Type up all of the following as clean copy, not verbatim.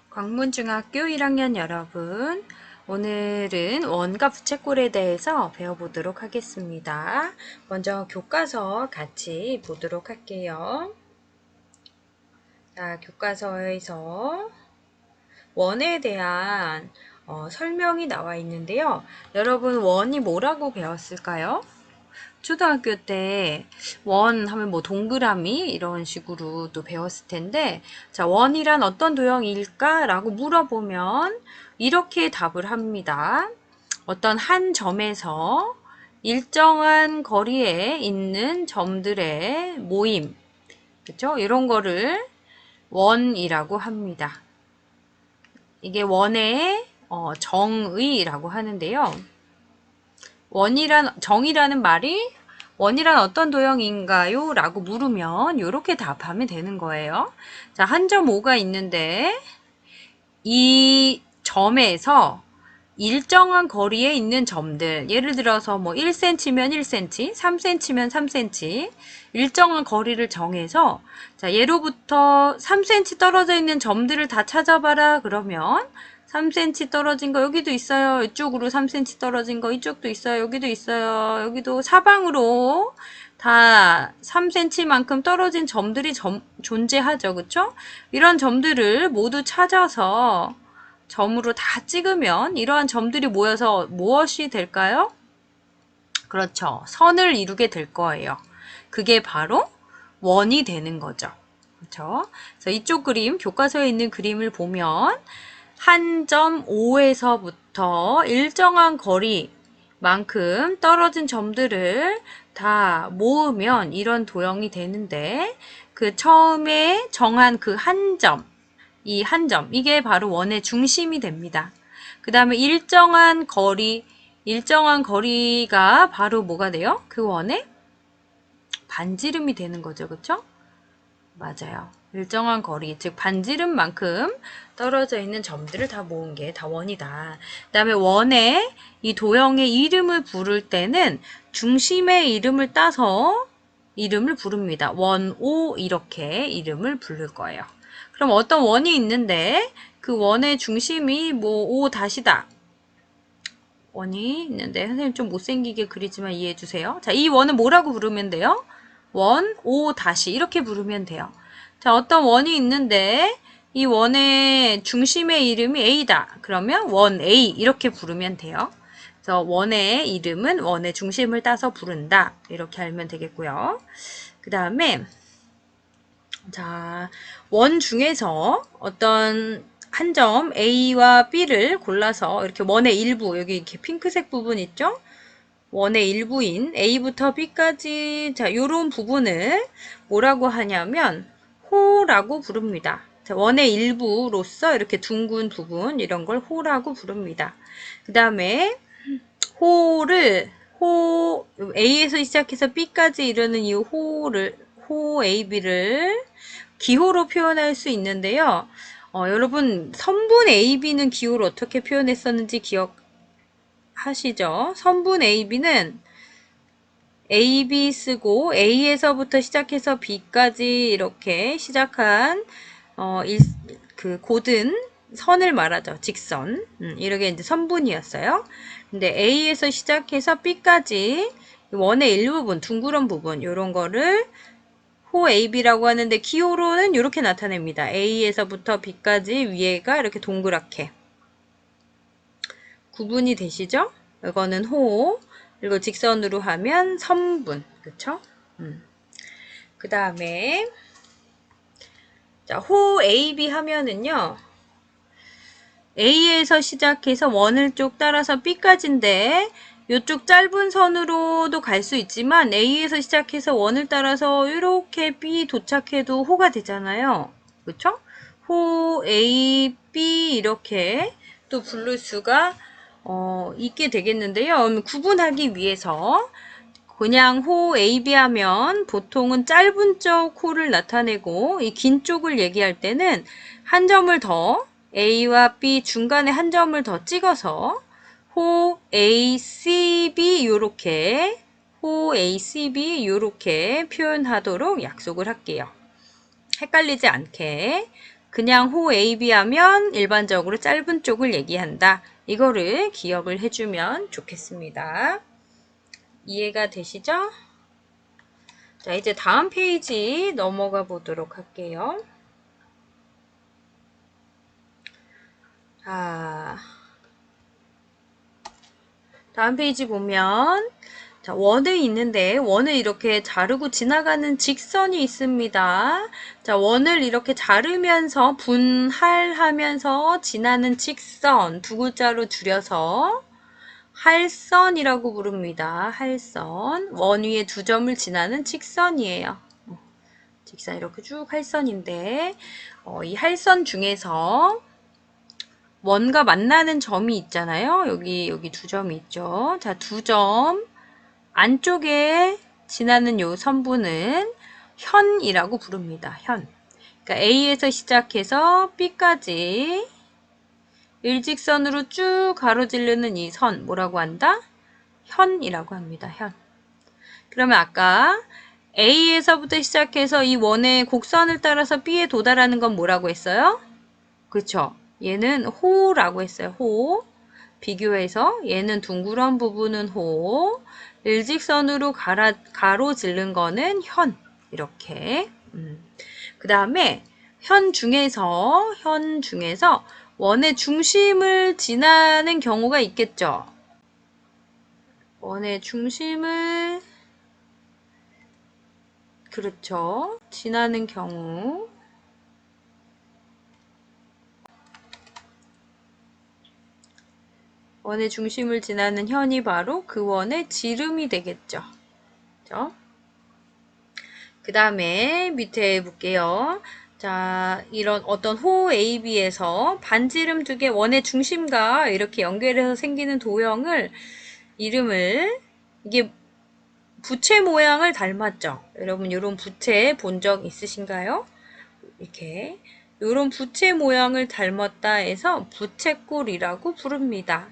광문중학교 1학년 여러분, 오늘은 원과 부채꼴에 대해서 배워보도록 하겠습니다. 먼저 교과서 같이 보도록 할게요. 자, 교과서에서 원에 대한 설명이 나와 있는데요. 여러분, 원이 뭐라고 배웠을까요? 초등학교 때 원 하면 뭐 동그라미 이런 식으로 또 배웠을 텐데, 자, 원이란 어떤 도형일까? 라고 물어보면 이렇게 답을 합니다. 어떤 한 점에서 일정한 거리에 있는 점들의 모임, 그쵸? 이런 거를 원이라고 합니다. 이게 원의 정의라고 하는데요. 정이라는 말이 원이란 어떤 도형인가요? 라고 물으면 이렇게 답하면 되는 거예요. 자, 한 점 5가 있는데 이 점에서 일정한 거리에 있는 점들, 예를 들어서 뭐 1cm면 1cm, 3cm면 3cm, 일정한 거리를 정해서, 자, 예로부터 3cm 떨어져 있는 점들을 다 찾아봐라. 그러면 3cm 떨어진 거 여기도 있어요. 이쪽으로 3cm 떨어진 거 이쪽도 있어요. 여기도 있어요. 여기도 사방으로 다 3cm만큼 떨어진 점들이 존재하죠. 그쵸? 이런 점들을 모두 찾아서 점으로 다 찍으면 이러한 점들이 모여서 무엇이 될까요? 그렇죠. 선을 이루게 될 거예요. 그게 바로 원이 되는 거죠. 그렇죠? 그래서 이쪽 그림, 교과서에 있는 그림을 보면 한 점 5에서부터 일정한 거리만큼 떨어진 점들을 다 모으면 이런 도형이 되는데, 그 처음에 정한 그 한 점, 이 한 점, 이게 바로 원의 중심이 됩니다. 그 다음에 일정한 거리가 바로 뭐가 돼요? 그 원의 반지름이 되는 거죠. 그쵸? 맞아요. 일정한 거리, 즉 반지름만큼 떨어져 있는 점들을 다 모은 게 다 원이다. 그 다음에 원의 이 도형의 이름을 부를 때는 중심의 이름을 따서 이름을 부릅니다. 원, 오 이렇게 이름을 부를 거예요. 그럼 어떤 원이 있는데 그 원의 중심이 뭐 O 다시다. 원이 있는데 선생님 좀 못생기게 그리지만 이해해 주세요. 자, 이 원은 뭐라고 부르면 돼요? 원, O 다시 이렇게 부르면 돼요. 자, 어떤 원이 있는데 이 원의 중심의 이름이 A다. 그러면 원 A 이렇게 부르면 돼요. 그래서 원의 이름은 원의 중심을 따서 부른다. 이렇게 알면 되겠고요. 그 다음에 자, 원 중에서 어떤 한 점 A와 B를 골라서 이렇게 원의 일부, 여기 이렇게 핑크색 부분 있죠? 원의 일부인 A부터 B까지, 자, 요런 부분을 뭐라고 하냐면 호라고 부릅니다. 자, 원의 일부로서 이렇게 둥근 부분, 이런 걸 호라고 부릅니다. 그 다음에 A에서 시작해서 B까지 이르는 이 호 AB를 기호로 표현할 수 있는데요. 여러분, 선분 AB는 기호를 어떻게 표현했었는지 기억하시죠? 선분 AB는 AB 쓰고 A에서부터 시작해서 B까지 이렇게 시작한 그 고든 선을 말하죠. 직선. 이렇게 이제 선분이었어요. 근데 A에서 시작해서 B까지 원의 일부분, 둥그런 부분, 요런 거를 호 AB라고 하는데 기호로는 이렇게 나타냅니다. A에서부터 B까지 위에가 이렇게 동그랗게 구분이 되시죠? 이거는 호, 그리고 직선으로 하면 선분, 그쵸? 그 다음에 자, 호 AB 하면은요, A에서 시작해서 원을 쭉 따라서 B까지인데 이쪽 짧은 선으로도 갈 수 있지만 A에서 시작해서 원을 따라서 이렇게 B 도착해도 호가 되잖아요. 그쵸? 호, A, B 이렇게 또 부를 수가 있게 되겠는데요. 구분하기 위해서 그냥 호 AB 하면 보통은 짧은 쪽 호를 나타내고 이 긴 쪽을 얘기할 때는 한 점을 더 A와 B 중간에 한 점을 더 찍어서 호 A, C, B 요렇게 호 ACB 이렇게 표현하도록 약속을 할게요. 헷갈리지 않게. 그냥 호 AB 하면 일반적으로 짧은 쪽을 얘기한다. 이거를 기억을 해주면 좋겠습니다. 이해가 되시죠? 자, 이제 다음 페이지 넘어가 보도록 할게요. 자, 다음 페이지 보면 자, 원을 있는데 원을 이렇게 자르고 지나가는 직선이 있습니다. 자, 원을 이렇게 자르면서 분할하면서 지나는 직선 두 글자로 줄여서 할선이라고 부릅니다. 할선. 원 위에 두 점을 지나는 직선이에요. 직선 이렇게 쭉 할선인데 이 할선 중에서 원과 만나는 점이 있잖아요. 여기 두 점이 있죠. 자, 두 점 안쪽에 지나는 요 선분은 현이라고 부릅니다. 현. 그러니까 A에서 시작해서 B까지 일직선으로 쭉 가로지르는 이 선 뭐라고 한다? 현이라고 합니다. 현. 그러면 아까 A에서부터 시작해서 이 원의 곡선을 따라서 B에 도달하는 건 뭐라고 했어요? 그쵸? 얘는 호라고 했어요. 호. 비교해서 얘는 둥그런 부분은 호, 일직선으로 가로지른 거는 현. 이렇게. 그 다음에 현 중에서 원의 중심을 지나는 경우가 있겠죠. 원의 중심을 그렇죠. 지나는 경우 원의 중심을 지나는 현이 바로 그 원의 지름이 되겠죠. 그렇죠? 그 다음에 밑에 볼게요. 자, 이런 어떤 호 AB에서 반지름 두 개 원의 중심과 이렇게 연결해서 생기는 도형을 이름을 이게 부채 모양을 닮았죠. 여러분 이런 부채 본 적 있으신가요? 이렇게 이런 부채 모양을 닮았다 해서 부채꼴이라고 부릅니다.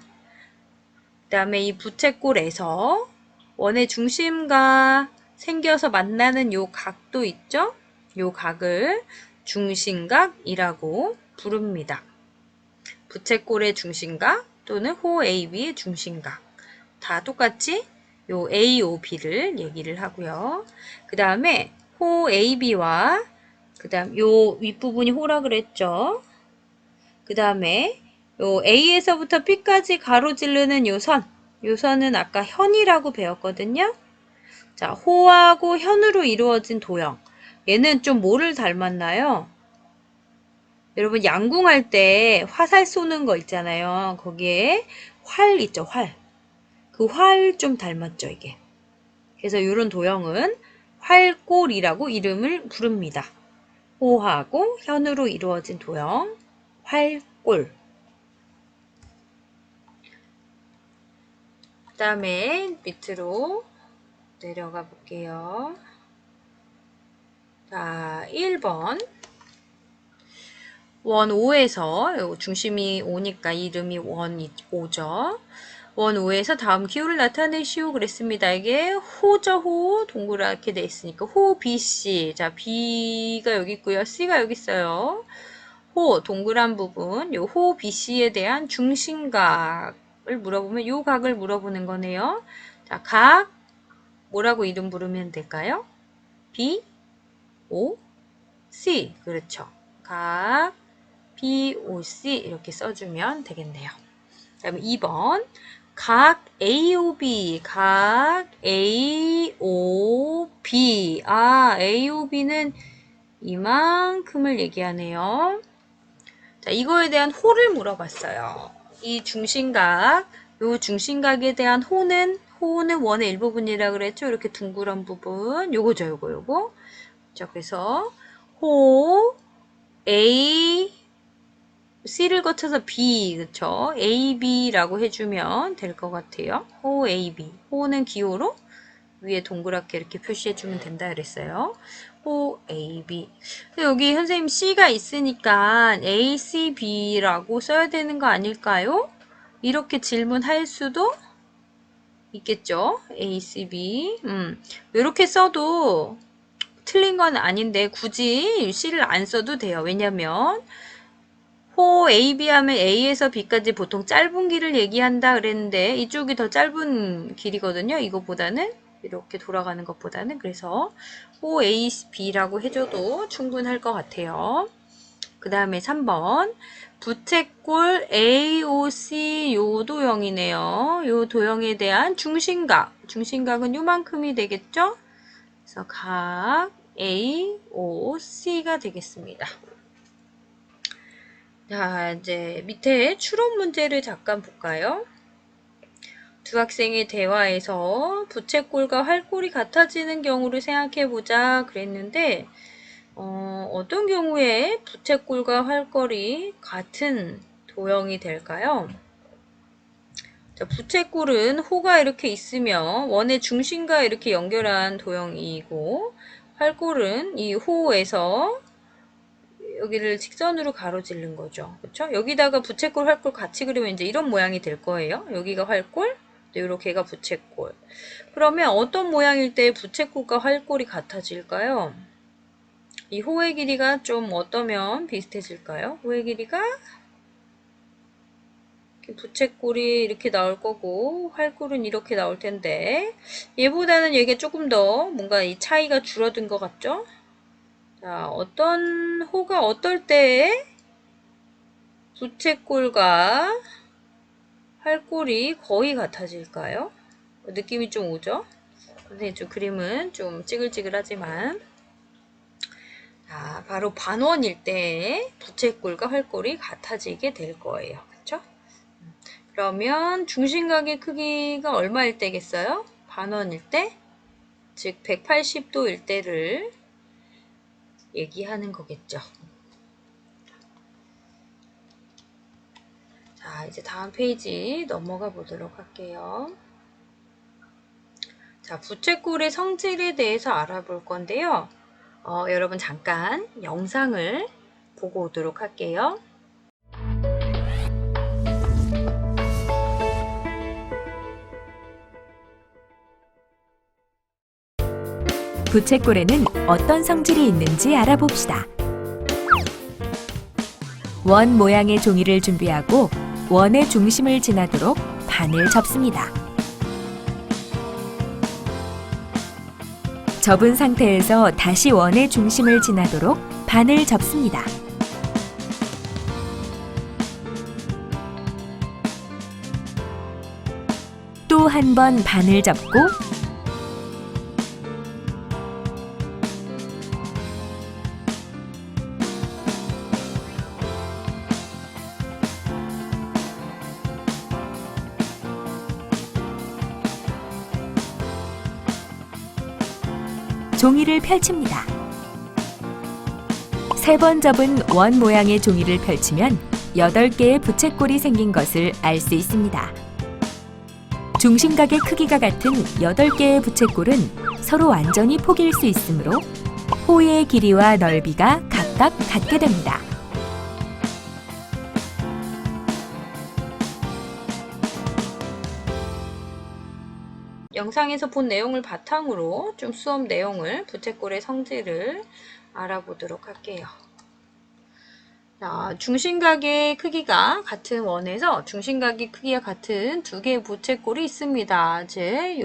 그 다음에 이 부채꼴에서 원의 중심과 생겨서 만나는 요 각도 있죠? 요 각을 중심각이라고 부릅니다. 부채꼴의 중심각 또는 호 AB의 중심각 다 똑같이 요 AOB를 얘기를 하고요. 그 다음에 호 AB와 그 다음 요 윗부분이 호라 그랬죠. 그 다음에 요 A에서부터 B까지 가로지르는 요 선은 아까 현이라고 배웠거든요. 자, 호하고 현으로 이루어진 도형. 얘는 좀 뭐를 닮았나요? 여러분 양궁할 때 화살 쏘는 거 있잖아요. 거기에 활 있죠, 활. 그 활 좀 닮았죠, 이게. 그래서 이런 도형은 활골이라고 이름을 부릅니다. 호하고 현으로 이루어진 도형, 활골. 그 다음에 밑으로 내려가 볼게요. 자, 1번. 원 5에서 중심이 5니까 이름이 원 5죠. 원 5에서 다음 기호를 나타내시오 그랬습니다. 이게 호죠, 호. 동그랗게 돼 있으니까 호 BC. 자, B가 여기 있고요. C가 여기 있어요. 호 동그란 부분, 요 호 BC에 대한 중심각을 물어보면 요 각을 물어보는 거네요. 자, 각 뭐라고 이름 부르면 될까요? B, O, C. 그렇죠. 각 BOC 이렇게 써주면 되겠네요. 그 다음에 2번 각 AOB AOB는 이만큼을 얘기하네요. 자, 이거에 대한 호를 물어봤어요. 이 중심각, 요 중심각에 대한 호는 원의 일부분이라 그랬죠. 이렇게 둥그런 부분, 요거죠, 요거. 자, 그래서 호 A C를 거쳐서 B, 그쵸? AB라고 해주면 될 것 같아요. 호 AB. 호는 기호로 위에 동그랗게 이렇게 표시해주면 된다 그랬어요. 호 AB. 여기 선생님 C가 있으니까 ACB라고 써야 되는 거 아닐까요? 이렇게 질문할 수도 있겠죠? ACB. 이렇게 써도 틀린 건 아닌데 굳이 C를 안 써도 돼요. 왜냐면 호 AB 하면 A에서 B까지 보통 짧은 길을 얘기한다 그랬는데 이쪽이 더 짧은 길이거든요. 이거보다는 이렇게 돌아가는 것보다는. 그래서 호 AB라고 해줘도 충분할 것 같아요. 그 다음에 3번 부채꼴 AOC 요 도형이네요. 요 도형에 대한 중심각은 요만큼이 되겠죠? 그래서 각 AOC가 되겠습니다. 자, 이제 밑에 추론 문제를 잠깐 볼까요? 두 학생의 대화에서 부채꼴과 활꼴이 같아지는 경우를 생각해보자 그랬는데 어떤 경우에 부채꼴과 활꼴이 같은 도형이 될까요? 자, 부채꼴은 호가 이렇게 있으면 원의 중심과 이렇게 연결한 도형이고 활꼴은 이 호에서 여기를 직선으로 가로지른 거죠. 그렇죠? 여기다가 부채꼴, 활꼴 같이 그리면 이제 이런 모양이 될 거예요. 여기가 활꼴, 이렇게가 부채꼴. 그러면 어떤 모양일 때 부채꼴과 활꼴이 같아질까요? 이 호의 길이가 좀 어떠면 비슷해질까요? 호의 길이가 부채꼴이 이렇게 나올 거고 활꼴은 이렇게 나올 텐데 얘보다는 얘가 조금 더 뭔가 이 차이가 줄어든 것 같죠? 자, 어떤 호가 어떨 때 부채꼴과 활꼴이 거의 같아질까요? 느낌이 좀 오죠? 근데 좀 그림은 좀 찌글찌글하지만 자, 바로 반원일 때 부채꼴과 활꼴이 같아지게 될 거예요. 그쵸? 그러면 중심각의 크기가 얼마일 때겠어요? 반원일 때? 즉 180도일 때를 얘기하는 거겠죠. 자, 이제 다음 페이지 넘어가 보도록 할게요. 자, 부채꼴의 성질에 대해서 알아볼 건데요. 여러분 잠깐 영상을 보고 오도록 할게요. 부채꼴에는 어떤 성질이 있는지 알아봅시다. 원 모양의 종이를 준비하고 원의 중심을 지나도록 반을 접습니다. 접은 상태에서 다시 원의 중심을 지나도록 반을 접습니다. 또 한 번 반을 접고 종이를 펼칩니다. 3번 접은 원 모양의 종이를 펼치면 8개의 부채꼴이 생긴 것을 알 수 있습니다. 중심각의 크기가 같은 8개의 부채꼴은 서로 완전히 포개일 수 있으므로 호의 길이와 넓이가 각각 같게 됩니다. 영상에서 본 내용을 바탕으로 좀 수업 내용을 부채꼴의 성질을 알아보도록 할게요. 자, 중심각의 크기가 같은 원에서 중심각의 크기가 같은 두 개의 부채꼴이 있습니다. 즉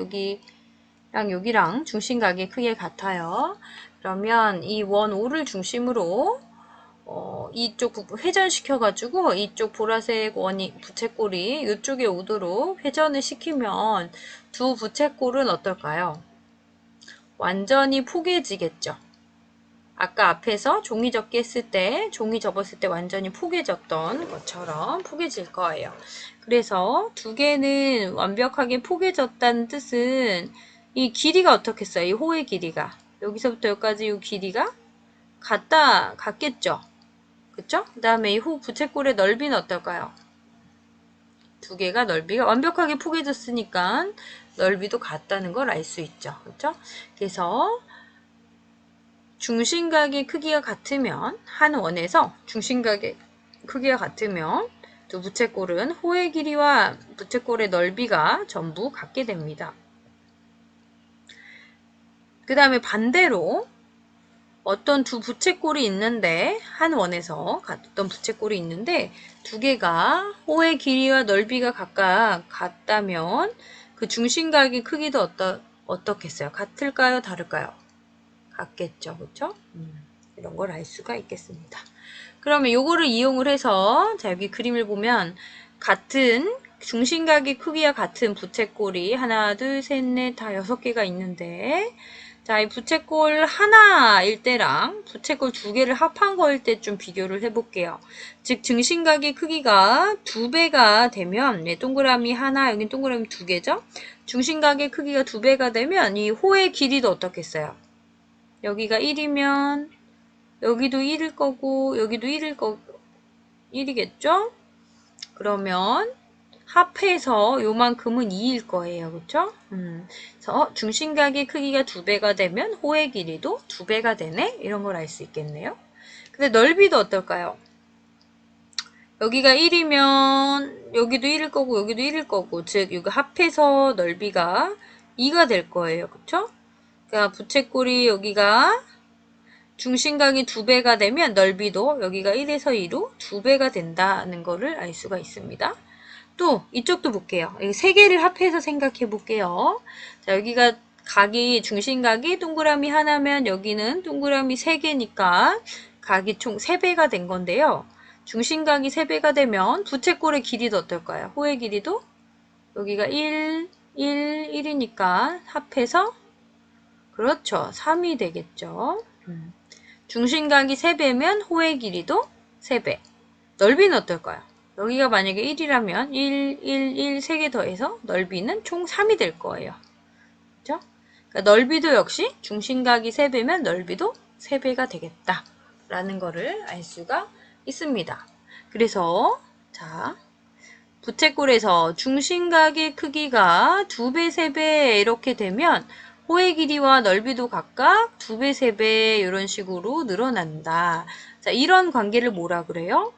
여기랑 중심각의 크기가 같아요. 그러면 이 원 O를 중심으로 이쪽 부분 회전시켜가지고 이쪽 보라색 원이 부채꼴이 이쪽에 오도록 회전을 시키면 두 부채꼴은 어떨까요? 완전히 포개지겠죠. 아까 앞에서 종이 접기 했을 때, 종이 접었을 때 완전히 포개졌던 것처럼 포개질 거예요. 그래서 두 개는 완벽하게 포개졌다는 뜻은 이 길이가 어떻겠어요? 이 호의 길이가. 여기서부터 여기까지 이 길이가 같겠죠? 그쵸? 그 다음에 이 호 부채꼴의 넓이는 어떨까요? 두 개가 넓이가 완벽하게 포개졌으니까 넓이도 같다는 걸 알 수 있죠. 그쵸? 그래서 중심각의 크기가 같으면 한 원에서 중심각의 크기가 같으면 두 부채꼴은 호의 길이와 부채꼴의 넓이가 전부 같게 됩니다. 그 다음에 반대로 어떤 두 부채꼴이 있는데 한 원에서 어떤 부채꼴이 있는데 두 개가 호의 길이와 넓이가 각각 같다면 그 중심각의 크기도 어떻겠어요? 같을까요? 다를까요? 같겠죠. 그렇죠? 이런 걸 알 수가 있겠습니다. 그러면 요거를 이용을 해서 자 여기 그림을 보면 같은 중심각의 크기와 같은 부채꼴이 하나, 둘, 셋, 넷, 다 6개가 있는데 자, 이 부채꼴 하나일 때랑 부채꼴 2개를 합한 거일 때 좀 비교를 해볼게요. 즉 중심각의 크기가 2배가 되면 동그라미 하나, 여긴 동그라미 2개죠? 중심각의 크기가 2배가 되면 이 호의 길이도 어떻겠어요? 여기가 1이면 여기도 1일 거고 여기도 1일 거고 1이겠죠? 그러면 합해서 요만큼은 2일 거예요. 그쵸? 그래서 중심각의 크기가 2배가 되면 호의 길이도 2배가 되네? 이런 걸 알 수 있겠네요. 근데 넓이도 어떨까요? 여기가 1이면 여기도 1일 거고 여기도 1일 거고 즉 이거 합해서 넓이가 2가 될 거예요. 그쵸? 그러니까 부채꼴이 여기가 중심각이 2배가 되면 넓이도 여기가 1에서 2로 2배가 된다는 거를 알 수가 있습니다. 또 이쪽도 볼게요. 여기 3개를 합해서 생각해 볼게요. 자, 여기가 각이 중심각이 동그라미 하나면 여기는 동그라미 3개니까 각이 총 3배가 된 건데요. 중심각이 3배가 되면 부채꼴의 길이도 어떨까요? 호의 길이도 여기가 1, 1, 1이니까 합해서 그렇죠. 3이 되겠죠. 중심각이 3배면 호의 길이도 3배. 넓이는 어떨까요? 여기가 만약에 1이라면 1, 1, 1, 3개 더해서 넓이는 총 3이 될 거예요. 그죠? 그러니까 넓이도 역시 중심각이 3배면 넓이도 3배가 되겠다. 라는 거를 알 수가 있습니다. 그래서 자 부채꼴에서 중심각의 크기가 2배, 3배 이렇게 되면 호의 길이와 넓이도 각각 2배, 3배 이런 식으로 늘어난다. 자, 이런 관계를 뭐라 그래요?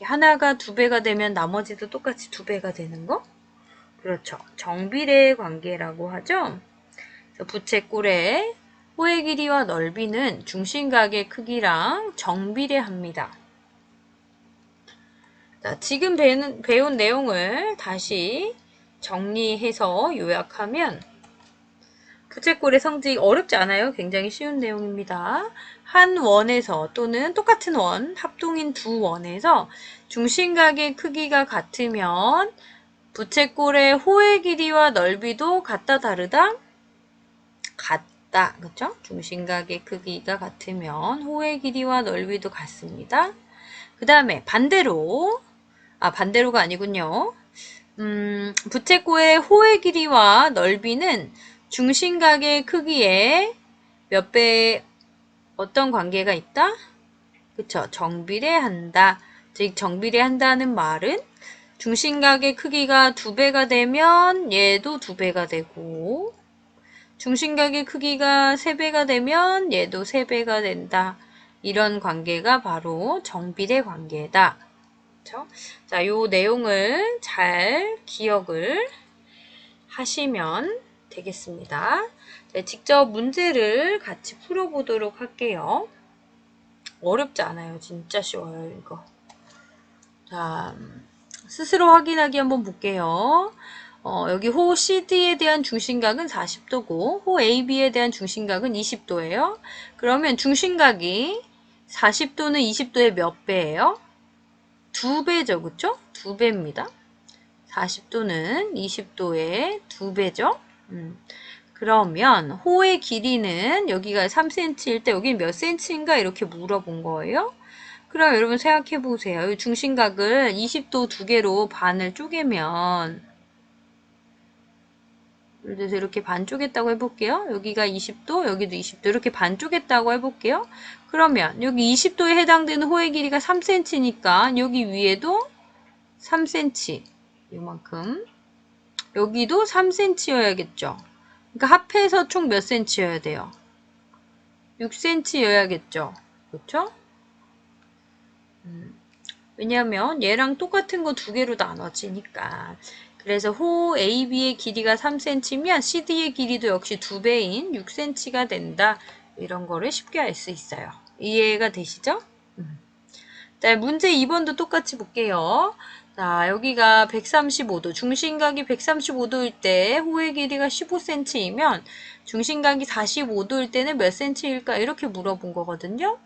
하나가 2배가 되면 나머지도 똑같이 2배가 되는 거? 그렇죠. 정비례 관계라고 하죠. 부채꼴의 호의 길이와 넓이는 중심각의 크기랑 정비례합니다. 자, 지금 배운 내용을 다시 정리해서 요약하면 부채꼴의 성질이 어렵지 않아요. 굉장히 쉬운 내용입니다. 한 원에서 또는 똑같은 원, 합동인 두 원에서 중심각의 크기가 같으면 부채꼴의 호의 길이와 넓이도 같다 다르다? 같다. 그렇죠? 중심각의 크기가 같으면 호의 길이와 넓이도 같습니다. 그 다음에 반대로가 아니군요. 부채꼴의 호의 길이와 넓이는 중심각의 크기에 몇 배 어떤 관계가 있다? 그쵸? 정비례한다. 즉 정비례한다는 말은 중심각의 크기가 2배가 되면 얘도 2배가 되고 중심각의 크기가 3배가 되면 얘도 3배가 된다. 이런 관계가 바로 정비례 관계다. 그쵸? 자, 요 내용을 잘 기억을 하시면 되겠습니다. 자, 직접 문제를 같이 풀어보도록 할게요. 어렵지 않아요. 진짜 쉬워요, 이거. 자, 스스로 확인하기 한번 볼게요. 여기 호 CD에 대한 중심각은 40도고, 호 AB에 대한 중심각은 20도예요. 그러면 중심각이 40도는 20도의 몇 배예요? 2배죠, 그쵸? 2배입니다. 40도는 20도의 2배죠. 그러면 호의 길이는 여기가 3cm일 때 여기 몇 cm인가 이렇게 물어본 거예요. 그럼 여러분 생각해 보세요. 이 중심각을 20도 2개로 반을 쪼개면 예를 들어서 이렇게 반 쪼갰다고 해볼게요. 여기가 20도, 여기도 20도 이렇게 반 쪼갰다고 해볼게요. 그러면 여기 20도에 해당되는 호의 길이가 3cm니까 여기 위에도 3cm 이만큼 여기도 3cm여야겠죠. 그러니까 합해서 총 몇 cm여야 돼요? 6cm여야겠죠. 그렇죠? 왜냐하면 얘랑 똑같은 거 두 개로 나눠지니까. 그래서 호 AB의 길이가 3cm면 CD의 길이도 역시 2배인 6cm가 된다. 이런 거를 쉽게 알 수 있어요. 이해가 되시죠? 자, 문제 2번도 똑같이 볼게요. 자, 여기가 135도, 중심각이 135도일 때 호의 길이가 15cm이면 중심각이 45도일 때는 몇 cm일까? 이렇게 물어본 거거든요.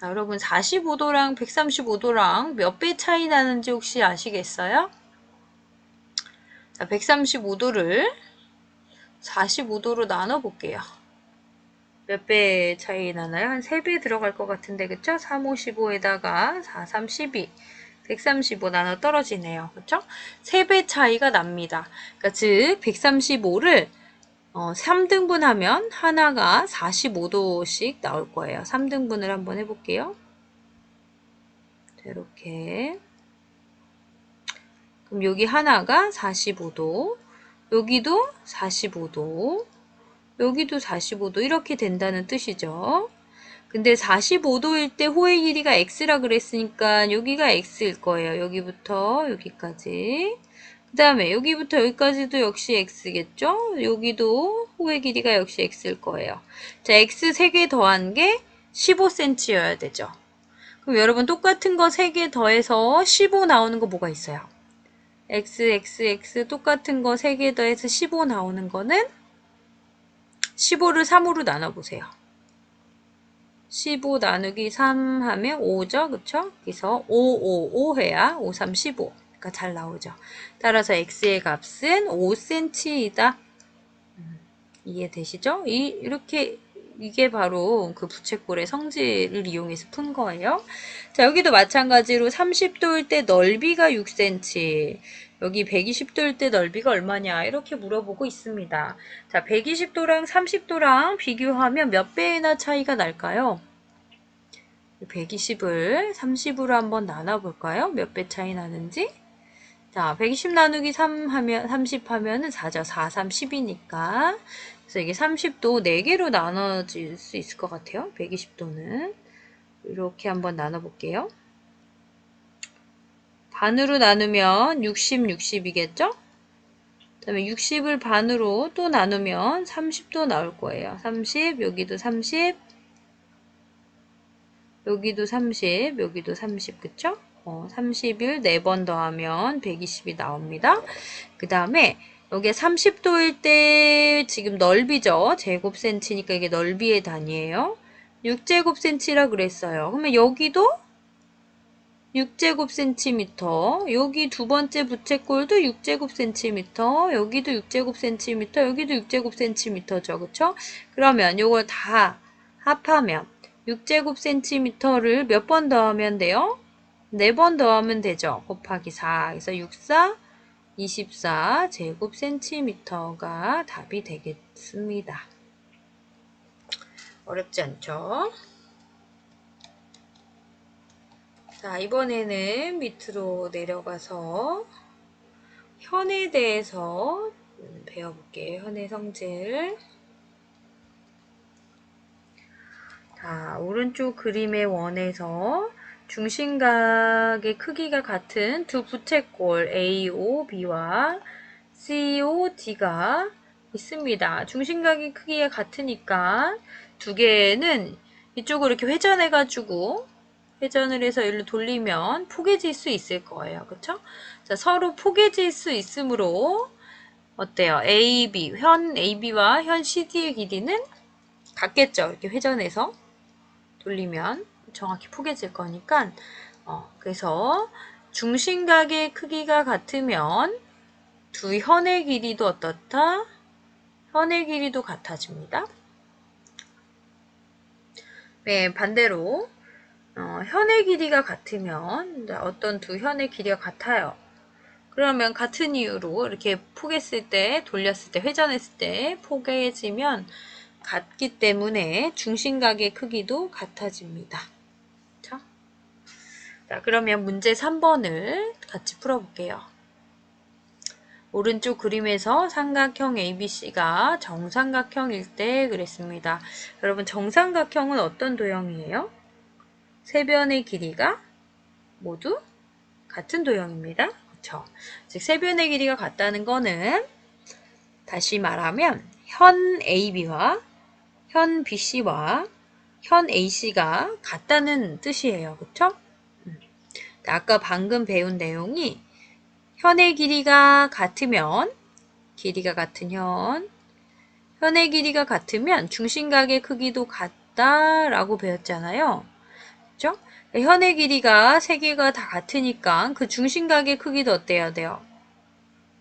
자, 여러분 45도랑 135도랑 몇 배 차이 나는지 혹시 아시겠어요? 자, 135도를 45도로 나눠 볼게요. 몇 배 차이 나나요? 한 3배 들어갈 것 같은데, 그쵸? 3, 5, 15에다가 4, 3, 12. 135 나눠 떨어지네요. 그쵸? 3배 차이가 납니다. 그러니까 즉, 135를 3등분 하면 하나가 45도씩 나올 거예요. 3등분을 한번 해볼게요. 이렇게. 그럼 여기 하나가 45도, 여기도 45도, 여기도 45도 이렇게 된다는 뜻이죠. 근데 45도일 때 호의 길이가 x라 그랬으니까 여기가 x일 거예요. 여기부터 여기까지. 그 다음에 여기부터 여기까지도 역시 x겠죠? 여기도 호의 길이가 역시 x일 거예요. 자, x 3개 더한 게 15cm여야 되죠. 그럼 여러분 똑같은 거 3개 더해서 15 나오는 거 뭐가 있어요? x 똑같은 거 3개 더해서 15 나오는 거는 15를 3으로 나눠보세요. 15 나누기 3 하면 5죠. 그쵸? 그래서 5 해야 5, 3, 15. 그러니까 잘 나오죠. 따라서 x의 값은 5cm이다. 이해되시죠? 이게 바로 그 부채꼴의 성질을 이용해서 푼 거예요. 자, 여기도 마찬가지로 30도일 때 넓이가 6cm. 여기 120도일 때 넓이가 얼마냐 이렇게 물어보고 있습니다. 자, 120도랑 30도랑 비교하면 몇 배나 차이가 날까요? 120을 30으로 한번 나눠볼까요? 몇 배 차이 나는지? 자, 120 나누기 3 하면, 30 하면은 4죠. 4, 3, 10이니까. 그래서 이게 30도 4개로 나눠질 수 있을 것 같아요. 120도는. 이렇게 한번 나눠볼게요. 반으로 나누면 60, 60이겠죠? 그 다음에 60을 반으로 또 나누면 30도 나올 거예요. 30, 여기도 30, 여기도 30, 여기도 30, 그쵸? 30을 4번 더하면 120이 나옵니다. 그 다음에 여기 30도일 때 지금 넓이죠. 제곱센치니까 이게 넓이의 단위예요. 6제곱센치라 그랬어요. 그러면 여기도 6제곱센티미터, 여기 두 번째 부채꼴도 6제곱센티미터, 여기도 6제곱센티미터, 여기도 6제곱센티미터죠. 그쵸? 그러면 요걸 다 합하면 6제곱센티미터를 몇 번 더하면 돼요? 4번 더하면 되죠. 곱하기 4. 그래서 6, 4, 24 제곱센티미터가 답이 되겠습니다. 어렵지 않죠? 자, 이번에는 밑으로 내려가서 현에 대해서 배워볼게요. 현의 성질. 자, 오른쪽 그림의 원에서 중심각의 크기가 같은 두 부채꼴 AO, B와 CO, D가 있습니다. 중심각의 크기가 같으니까 두 개는 이쪽으로 이렇게 회전해가지고 회전을 해서 일로 돌리면 포개질 수 있을 거예요. 그쵸? 자, 서로 포개질 수 있으므로 어때요? 현 AB와 현 CD의 길이는 같겠죠? 이렇게 회전해서 돌리면 정확히 포개질 거니까 그래서 중심각의 크기가 같으면 두 현의 길이도 어떻다? 현의 길이도 같아집니다. 네, 반대로 현의 길이가 같으면 어떤 두 현의 길이가 같아요. 그러면 같은 이유로 이렇게 포개했을 때, 돌렸을 때, 회전했을 때 포개지면 같기 때문에 중심각의 크기도 같아집니다. 그쵸? 자, 그러면 문제 3번을 같이 풀어볼게요. 오른쪽 그림에서 삼각형 ABC가 정삼각형일 때 그랬습니다. 여러분 정삼각형은 어떤 도형이에요? 세 변의 길이가 모두 같은 도형입니다. 그쵸? 즉 세변의 길이가 같다는 거는 다시 말하면 현 AB와 현 BC와 현 AC가 같다는 뜻이에요. 그쵸? 아까 방금 배운 내용이 현의 길이가 같으면 길이가 같은 현의 길이가 같으면 중심각의 크기도 같다라고 배웠잖아요. 그쵸? 현의 길이가 세 개가 다 같으니까 그 중심각의 크기도 어때야 돼요?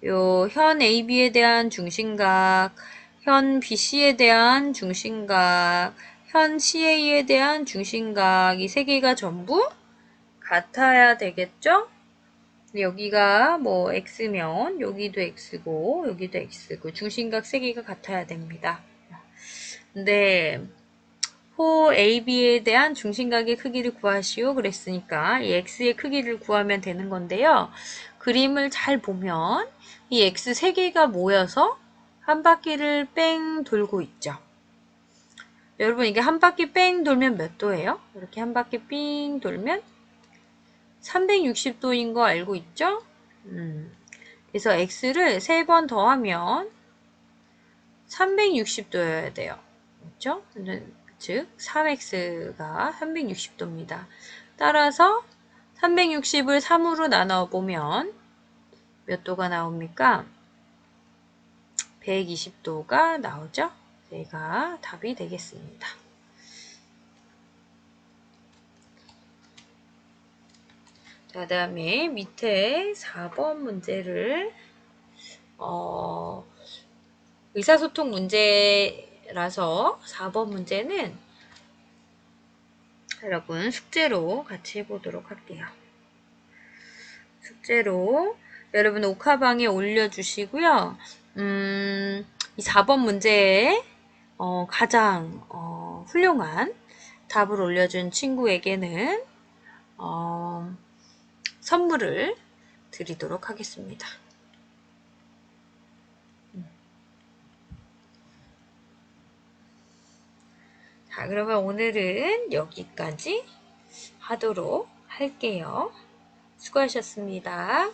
요 현 AB에 대한 중심각, 현 BC에 대한 중심각, 현 CA에 대한 중심각 이 세 개가 전부 같아야 되겠죠? 여기가 뭐 X면 여기도 X고 여기도 X고 중심각 세 개가 같아야 됩니다. 근데 호 AB에 대한 중심각의 크기를 구하시오 그랬으니까 이 X의 크기를 구하면 되는 건데요. 그림을 잘 보면 이 X 세 개가 모여서 한 바퀴를 뺑 돌고 있죠. 여러분 이게 한 바퀴 뺑 돌면 몇 도예요? 이렇게 한 바퀴 삥 돌면 360도인 거 알고 있죠? 그래서 X를 3번 더하면 360도여야 돼요. 그렇죠? 즉 3X가 360도입니다. 따라서 360을 3으로 나눠보면 몇 도가 나옵니까? 120도가 나오죠? 얘가 답이 되겠습니다. 자, 다음에 밑에 4번 문제를 의사소통 문제라서 4번 문제는 여러분 숙제로 같이 해보도록 할게요. 숙제로 여러분 옥하방에 올려주시고요. 이 4번 문제에 가장 훌륭한 답을 올려준 친구에게는 선물을 드리도록 하겠습니다. 자, 그러면 오늘은 여기까지 하도록 할게요. 수고하셨습니다.